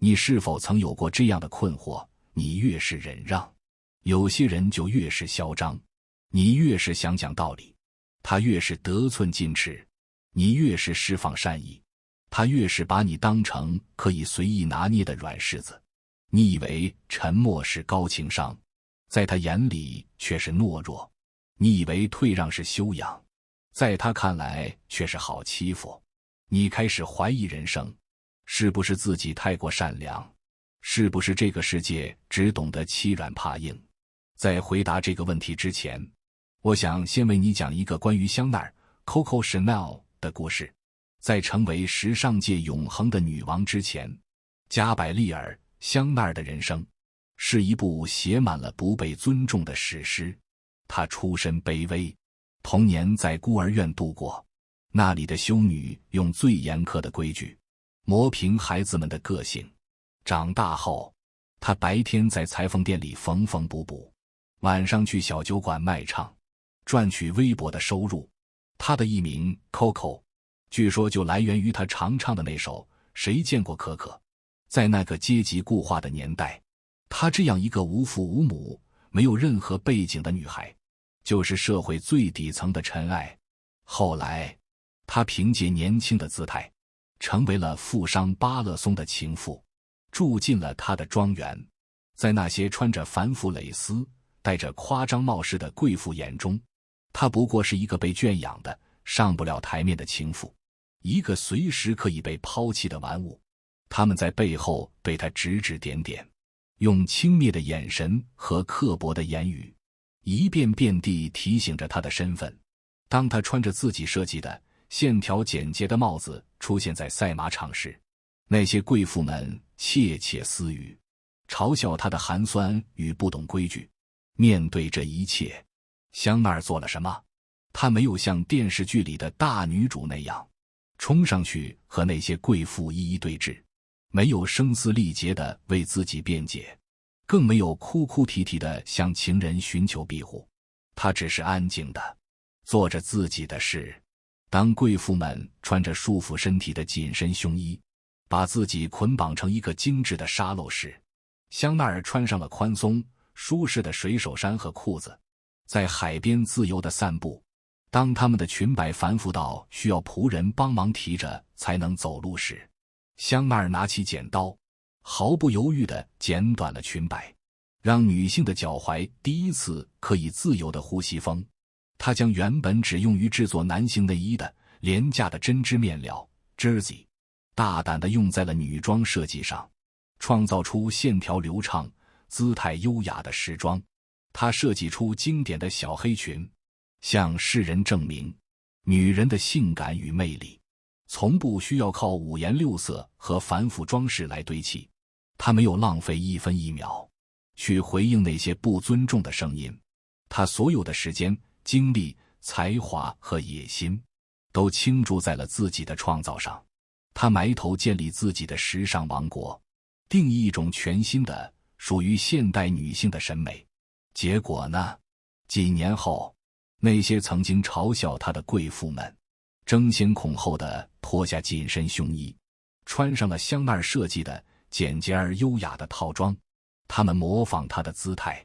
你是否曾有过这样的困惑？你越是忍让，有些人就越是嚣张；你越是想讲道理，他越是得寸进尺；你越是释放善意，他越是把你当成可以随意拿捏的软柿子。你以为沉默是高情商，在他眼里却是懦弱；你以为退让是修养，在他看来却是好欺负。你开始怀疑人生，是不是自己太过善良？是不是这个世界只懂得欺软怕硬？在回答这个问题之前，我想先为你讲一个关于香奈儿 Coco Chanel 的故事。在成为时尚界永恒的女王之前，加百利尔·香奈儿的人生是一部写满了不被尊重的史诗。她出身卑微，童年在孤儿院度过，那里的修女用最严苛的规矩磨平孩子们的个性。长大后，她白天在裁缝店里缝缝补补，晚上去小酒馆卖唱，赚取微薄的收入。她的艺名 Coco 据说就来源于她常唱的那首谁见过可可。在那个阶级固化的年代，她这样一个无父无母没有任何背景的女孩，就是社会最底层的尘埃。后来她凭借年轻的姿态成为了富商巴勒松的情妇，住进了他的庄园。在那些穿着繁复蕾丝戴着夸张帽饰的贵妇眼中，她不过是一个被圈养的上不了台面的情妇，一个随时可以被抛弃的玩物。他们在背后对她指指点点，用轻蔑的眼神和刻薄的言语一遍遍地提醒着她的身份。当她穿着自己设计的线条简洁的帽子出现在赛马场时，那些贵妇们窃窃私语，嘲笑她的寒酸与不懂规矩。面对这一切，香奈儿做了什么？她没有像电视剧里的大女主那样冲上去和那些贵妇一一对峙，没有声嘶力竭地为自己辩解，更没有哭哭啼啼地向情人寻求庇护。她只是安静地做着自己的事。当贵妇们穿着束缚身体的紧身胸衣，把自己捆绑成一个精致的沙漏时，香奈儿穿上了宽松舒适的水手衫和裤子，在海边自由地散步。当他们的裙摆繁复到需要仆人帮忙提着才能走路时，香奈儿拿起剪刀，毫不犹豫地剪短了裙摆，让女性的脚踝第一次可以自由地呼吸风。她将原本只用于制作男性内衣的廉价的针织面料 jersey 大胆地用在了女装设计上，创造出线条流畅、姿态优雅的时装。她设计出经典的小黑裙，向世人证明女人的性感与魅力从不需要靠五颜六色和繁复装饰来堆砌。她没有浪费一分一秒去回应那些不尊重的声音，她所有的时间、精力、才华和野心都倾注在了自己的创造上。她埋头建立自己的时尚王国，定义一种全新的属于现代女性的审美。结果呢？几年后，那些曾经嘲笑她的贵妇们争先恐后地脱下紧身胸衣，穿上了香奈儿设计的简洁而优雅的套装。她们模仿她的姿态，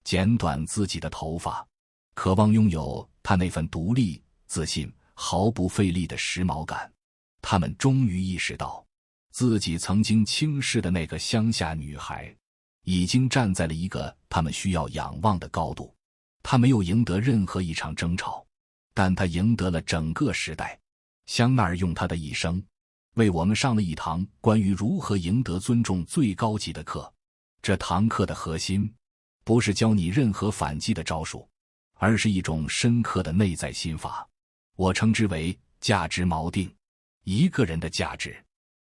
剪短自己的头发，渴望拥有她那份独立、自信、毫不费力的时髦感。她们终于意识到，自己曾经轻视的那个乡下女孩已经站在了一个她们需要仰望的高度。她没有赢得任何一场争吵，但她赢得了整个时代。香奈儿用她的一生为我们上了一堂关于如何赢得尊重最高级的课。这堂课的核心不是教你任何反击的招数，而是一种深刻的内在心法。我称之为价值锚定。一个人的价值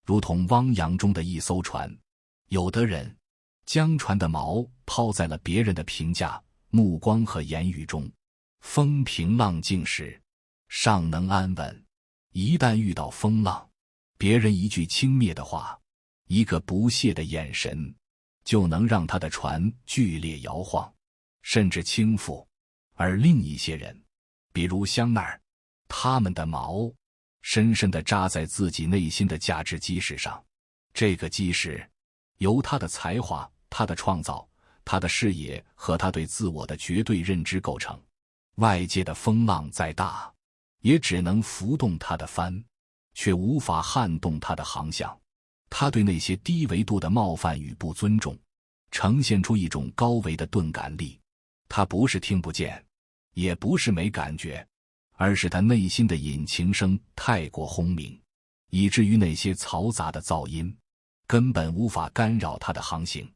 如同汪洋中的一艘船，有的人将船的锚抛在了别人的评价、目光和言语中，风平浪静时尚能安稳，一旦遇到风浪，别人一句轻蔑的话，一个不屑的眼神，就能让他的船剧烈摇晃，甚至倾覆。而另一些人，比如香奈儿，他们的锚深深地扎在自己内心的价值基石上。这个基石由他的才华、他的创造、他的视野和他对自我的绝对认知构成。外界的风浪再大，也只能浮动他的帆，却无法撼动他的航向。他对那些低维度的冒犯与不尊重，呈现出一种高维的钝感力。他不是听不见，也不是没感觉，而是他内心的引擎声太过轰鸣，以至于那些嘈杂的噪音根本无法干扰他的航行。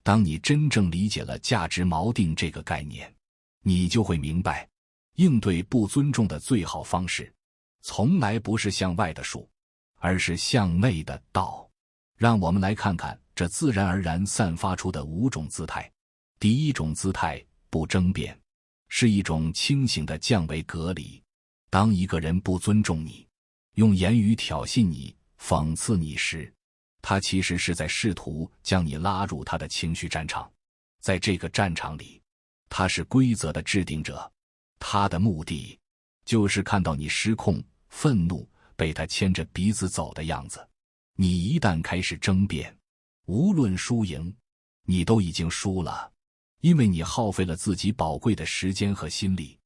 当你真正理解了价值锚定这个概念，你就会明白，应对不尊重的最好方式，从来不是向外的术，而是向内的道。让我们来看看这自然而然散发出的5种姿态。第一种姿态，不争辩，是一种清醒的降维隔离。当一个人不尊重你，用言语挑衅你、讽刺你时，他其实是在试图将你拉入他的情绪战场。在这个战场里，他是规则的制定者，他的目的就是看到你失控、愤怒，被他牵着鼻子走的样子。你一旦开始争辩，无论输赢，你都已经输了，因为你耗费了自己宝贵的时间和心力，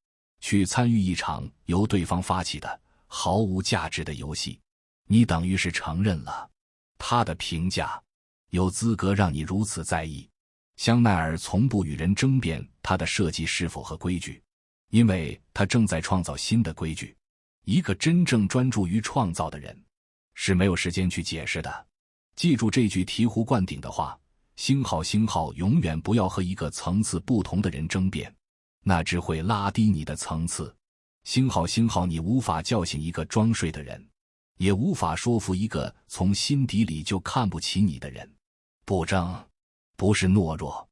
去参与一场由对方发起的毫无价值的游戏。你等于是承认了他的评价有资格让你如此在意。香奈儿从不与人争辩他的设计是否合规矩，因为他正在创造新的规矩。一个真正专注于创造的人是没有时间去解释的。记住这句醍醐灌顶的话，星号永远不要和一个层次不同的人争辩，那只会拉低你的层次。星号你无法叫醒一个装睡的人，也无法说服一个从心底里就看不起你的人。不争不是懦弱，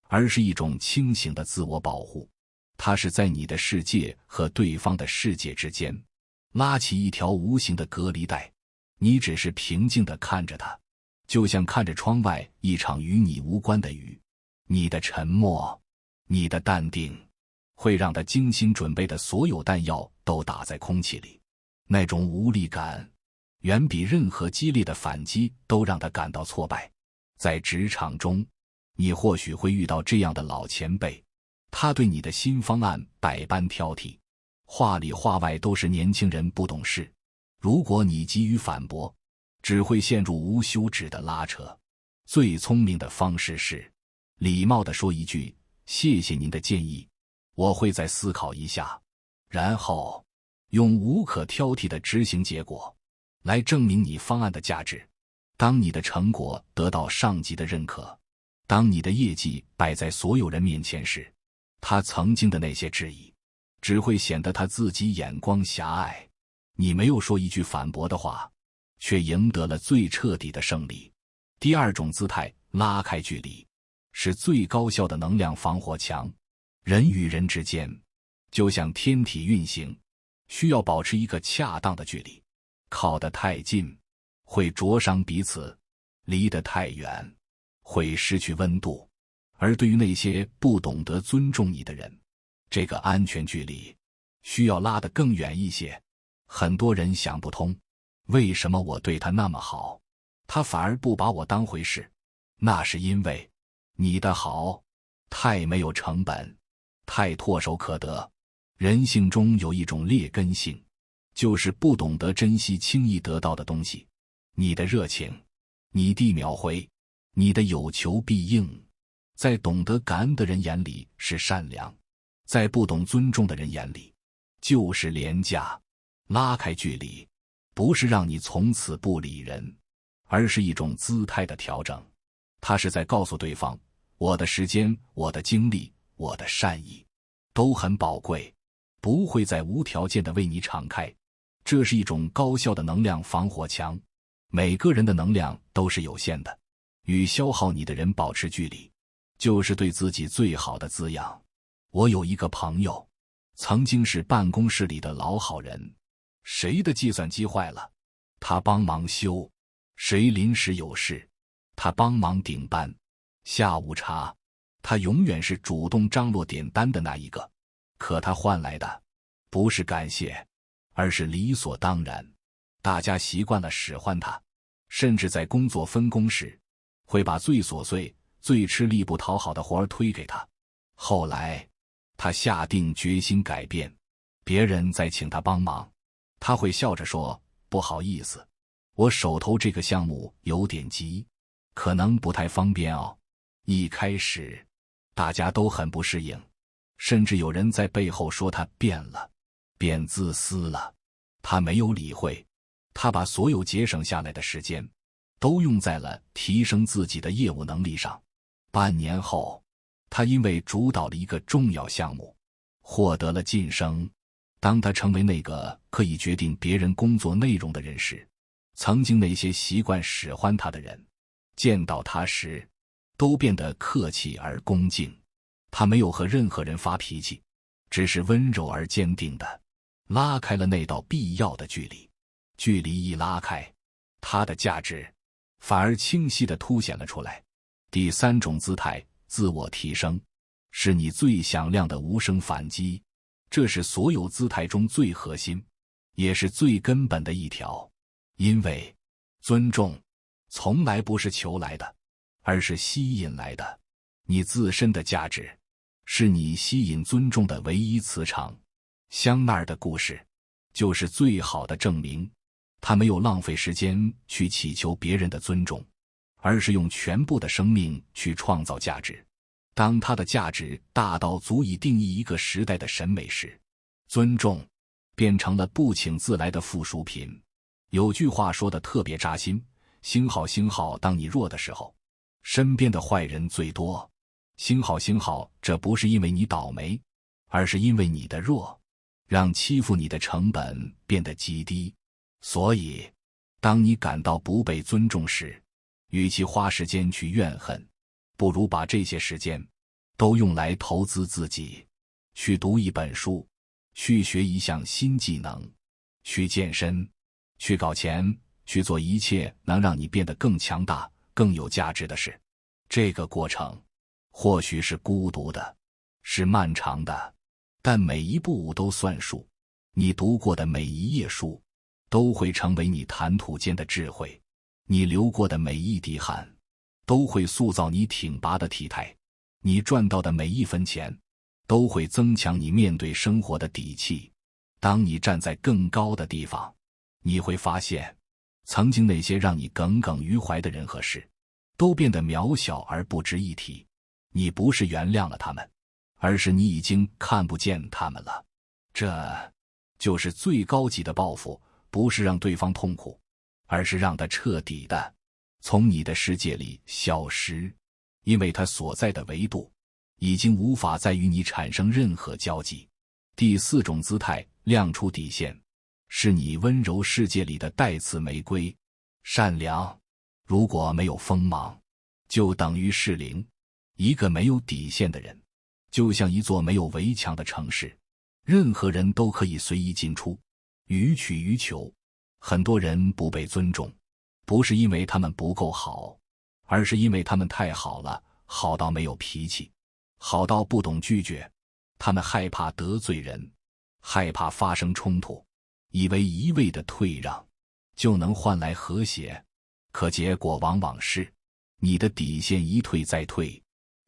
而是一种清醒的自我保护。它是在你的世界和对方的世界之间拉起一条无形的隔离带，你只是平静地看着它，就像看着窗外一场与你无关的雨。你的沉默，你的淡定，会让他精心准备的所有弹药都打在空气里。那种无力感远比任何激烈的反击都让他感到挫败。在职场中，你或许会遇到这样的老前辈，他对你的新方案百般挑剔，话里话外都是年轻人不懂事。如果你急于反驳，只会陷入无休止的拉扯。最聪明的方式是礼貌地说一句谢谢您的建议，我会再思考一下，然后用无可挑剔的执行结果来证明你方案的价值。当你的成果得到上级的认可，当你的业绩摆在所有人面前时，他曾经的那些质疑只会显得他自己眼光狭隘。你没有说一句反驳的话，却赢得了最彻底的胜利。第二种姿态，拉开距离，是最高效的能量防火墙。人与人之间就像天体运行，需要保持一个恰当的距离。靠得太近会灼伤彼此，离得太远会失去温度。而对于那些不懂得尊重你的人，这个安全距离需要拉得更远一些。很多人想不通，为什么我对他那么好，他反而不把我当回事。那是因为你的好太没有成本，太唾手可得。人性中有一种劣根性，就是不懂得珍惜轻易得到的东西。你的热情，你的秒回，你的有求必应，在懂得感恩的人眼里是善良，在不懂尊重的人眼里就是廉价。拉开距离不是让你从此不理人，而是一种姿态的调整。它是在告诉对方，我的时间、我的精力、我的善意都很宝贵，不会再无条件地为你敞开。这是一种高效的能量防火墙。每个人的能量都是有限的，与消耗你的人保持距离，就是对自己最好的滋养。我有一个朋友，曾经是办公室里的老好人，谁的计算机坏了，他帮忙修；谁临时有事，他帮忙顶班。下午茶，他永远是主动张罗点单的那一个。可他换来的不是感谢，而是理所当然。大家习惯了使唤他，甚至在工作分工时，会把最琐碎、最吃力不讨好的活儿推给他。后来，他下定决心改变，别人再请他帮忙，他会笑着说：“不好意思，我手头这个项目有点急，可能不太方便哦。”一开始，大家都很不适应，甚至有人在背后说他变了，变自私了。他没有理会，他把所有节省下来的时间都用在了提升自己的业务能力上。半年后，他因为主导了一个重要项目，获得了晋升。当他成为那个可以决定别人工作内容的人时，曾经那些习惯使唤他的人，见到他时都变得客气而恭敬。他没有和任何人发脾气，只是温柔而坚定地拉开了那道必要的距离。距离一拉开，他的价值反而清晰地凸显了出来。第三种姿态，自我提升，是你最响亮的无声反击。这是所有姿态中最核心，也是最根本的一条。因为尊重从来不是求来的，而是吸引来的。你自身的价值是你吸引尊重的唯一磁场。香奈儿的故事就是最好的证明。他没有浪费时间去祈求别人的尊重，而是用全部的生命去创造价值。当他的价值大到足以定义一个时代的审美时，尊重变成了不请自来的附属品。有句话说得特别扎心：星号星号，当你弱的时候，身边的坏人最多。星号星号，这不是因为你倒霉，而是因为你的弱，让欺负你的成本变得极低。所以，当你感到不被尊重时，与其花时间去怨恨，不如把这些时间都用来投资自己，去读一本书，去学一项新技能，去健身，去搞钱，去做一切能让你变得更强大、更有价值的事。这个过程或许是孤独的，是漫长的，但每一步都算数。你读过的每一页书都会成为你谈吐间的智慧，你流过的每一滴汗都会塑造你挺拔的体态，你赚到的每一分钱都会增强你面对生活的底气。当你站在更高的地方，你会发现，曾经那些让你耿耿于怀的人和事，都变得渺小而不值一提。你不是原谅了他们，而是你已经看不见他们了。这就是最高级的报复，不是让对方痛苦，而是让他彻底的从你的世界里消失，因为他所在的维度已经无法再与你产生任何交集。第四种姿态，亮出底线，是你温柔世界里的带刺玫瑰。善良如果没有锋芒，就等于是零。一个没有底线的人，就像一座没有围墙的城市，任何人都可以随意进出，予取予求。很多人不被尊重，不是因为他们不够好，而是因为他们太好了，好到没有脾气，好到不懂拒绝。他们害怕得罪人，害怕发生冲突，以为一味的退让就能换来和谐，可结果往往是你的底线一退再退，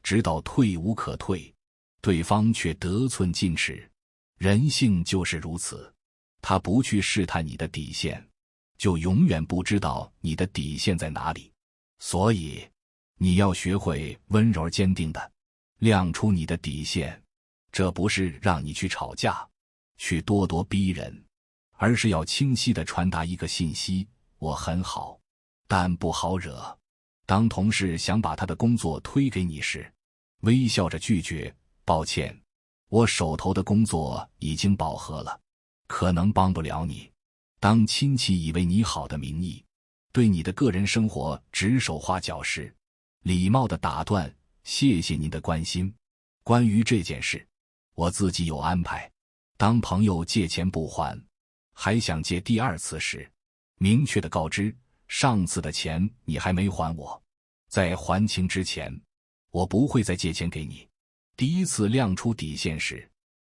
直到退无可退，对方却得寸进尺。人性就是如此，他不去试探你的底线，就永远不知道你的底线在哪里。所以，你要学会温柔坚定的亮出你的底线。这不是让你去吵架，去咄咄逼人，而是要清晰地传达一个信息：我很好，但不好惹。当同事想把他的工作推给你时，微笑着拒绝：抱歉，我手头的工作已经饱和了，可能帮不了你。当亲戚以为你好的名义对你的个人生活指手画脚时，礼貌地打断：谢谢您的关心，关于这件事我自己有安排。当朋友借钱不还，还想借第二次时，明确地告知：上次的钱你还没还我，在还清之前，我不会再借钱给你。第一次亮出底线时，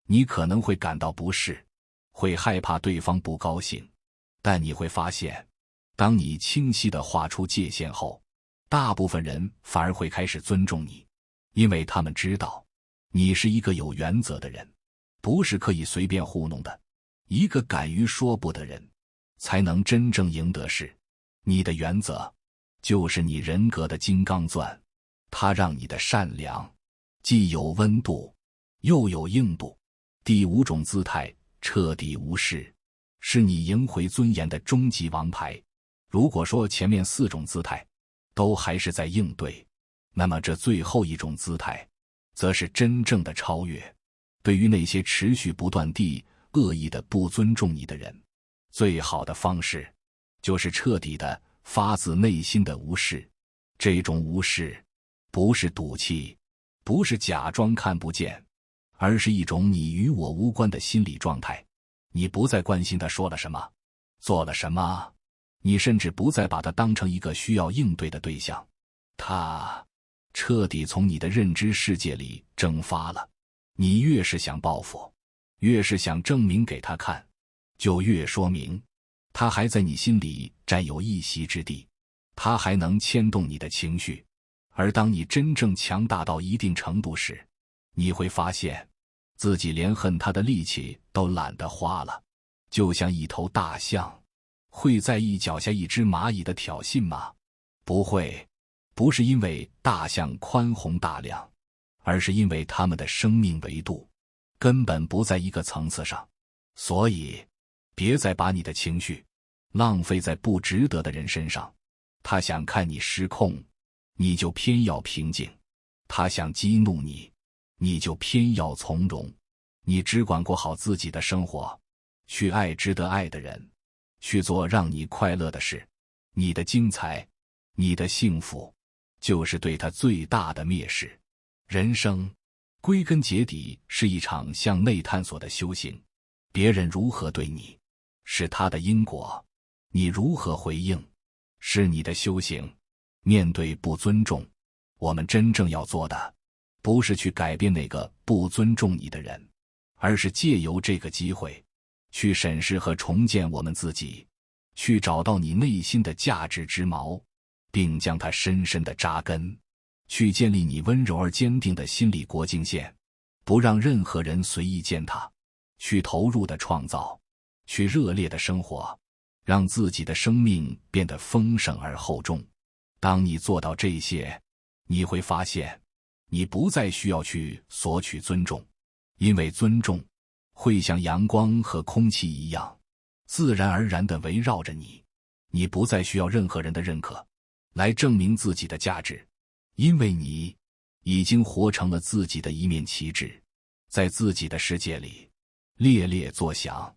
你可能会感到不适，会害怕对方不高兴，但你会发现，当你清晰地画出界限后，大部分人反而会开始尊重你，因为他们知道你是一个有原则的人，不是可以随便糊弄的。一个敢于说不的人，才能真正赢得势。你的原则就是你人格的金刚钻，它让你的善良既有温度又有硬度。第5种姿态，彻底无视，是你赢回尊严的终极王牌。如果说前面4种姿态都还是在应对，那么这最后一种姿态则是真正的超越。对于那些持续不断地恶意的不尊重你的人，最好的方式就是彻底的发自内心的无视。这种无视不是赌气，不是假装看不见，而是一种你与我无关的心理状态。你不再关心他说了什么，做了什么，你甚至不再把他当成一个需要应对的对象，他彻底从你的认知世界里蒸发了。你越是想报复，越是想证明给他看，就越说明他还在你心里占有一席之地，他还能牵动你的情绪。而当你真正强大到一定程度时，你会发现自己连恨他的力气都懒得花了。就像一头大象，会在意脚下一只蚂蚁的挑衅吗？不会，不是因为大象宽宏大量，而是因为他们的生命维度根本不在一个层次上。所以别再把你的情绪浪费在不值得的人身上。他想看你失控，你就偏要平静；他想激怒你，你就偏要从容。你只管过好自己的生活，去爱值得爱的人，去做让你快乐的事。你的精彩，你的幸福，就是对他最大的蔑视。人生归根结底是一场向内探索的修行。别人如何对你，是他的因果；你如何回应，是你的修行。面对不尊重，我们真正要做的，不是去改变那个不尊重你的人，而是借由这个机会，去审视和重建我们自己，去找到你内心的价值之锚，并将它深深地扎根，去建立你温柔而坚定的心理国境线，不让任何人随意践踏，去投入的创造，去热烈的生活，让自己的生命变得丰盛而厚重。当你做到这些，你会发现你不再需要去索取尊重，因为尊重会像阳光和空气一样自然而然地围绕着你。你不再需要任何人的认可来证明自己的价值，因为你已经活成了自己的一面旗帜，在自己的世界里猎猎作响。